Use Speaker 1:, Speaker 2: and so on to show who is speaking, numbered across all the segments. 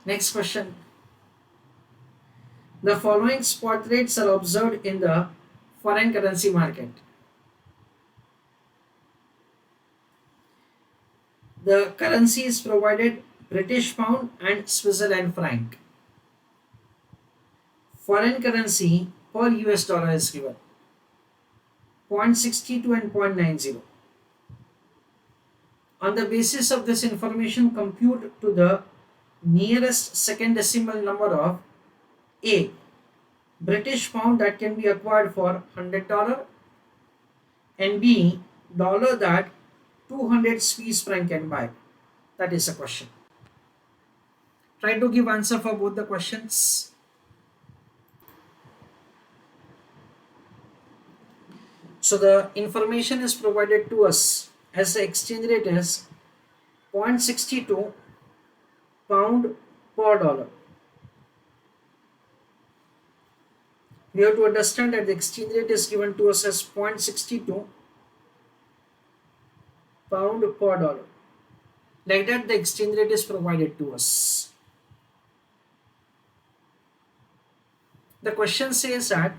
Speaker 1: Next question. The following spot rates are observed in the foreign currency market. The currency is provided British pound and Switzerland franc. Foreign currency per US dollar is given 0.62 and 0.90. On the basis of this information, compute to the nearest second decimal number of A. British pound that can be acquired for $100 and B. Dollar that 200 Swiss franc can buy. That is a question. Try to give answer for both the questions. So the information is provided to us as the exchange rate is 0.62 pound per dollar. We have to understand that the exchange rate is given to us as 0.62 pound per dollar. Like that, the exchange rate is provided to us. The question says that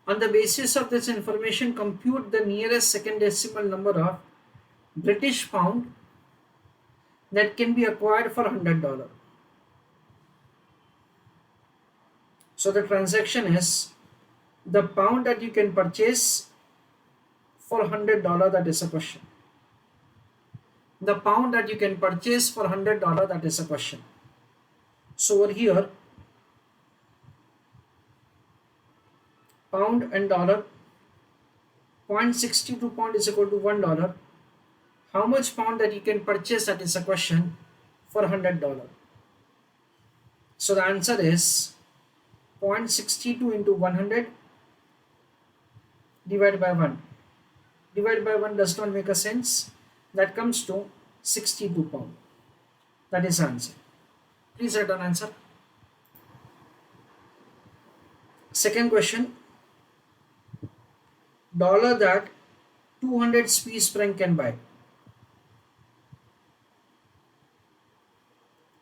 Speaker 1: on the basis of this information, compute the nearest second decimal number of British pound that can be acquired for $100. So the transaction is the pound that you can purchase for $100. That is a question. The pound that you can purchase for $100. That is a question. So over here, pound and dollar, 0.62 pound is equal to $1. How much pound that you can purchase, that is a question, for $100. So the answer is 0.62 into 100 divided by 1. Divided by 1 does not make a sense. That comes to 62 pound. That is the answer. Please write down answer. Second question. Dollar that 200 Swiss franc can buy.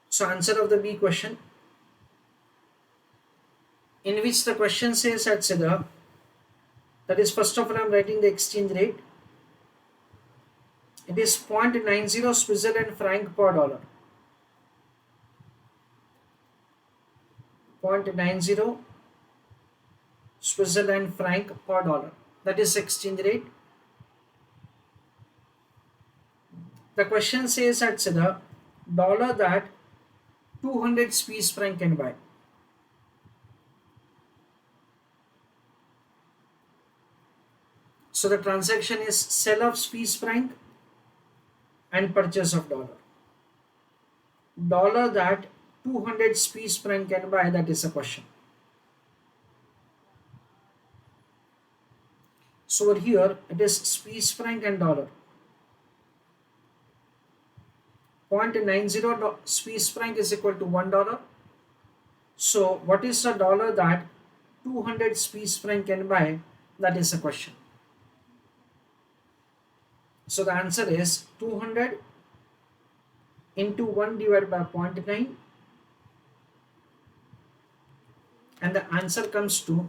Speaker 1: So answer of the B question, in which the question says at Seda, that is first of all I am writing the exchange rate. It is 0.90 Switzerland franc per dollar. 0.90 Switzerland franc per dollar. That is exchange rate. The question says at Seda, dollar that 200 Swiss franc can buy. So the transaction is sell of Swiss franc and purchase of dollar. Dollar that 200 Swiss franc can buy, that is a question. So over here it is Swiss franc and dollar. 0.90 Swiss franc is equal to $1. So what is the dollar that 200 Swiss franc can buy? That is a question. So the answer is 200 into 1 divided by 0.9, and the answer comes to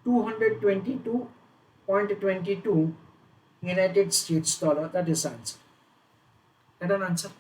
Speaker 1: 222.22 United States dollar. That is the answer. Get an answer.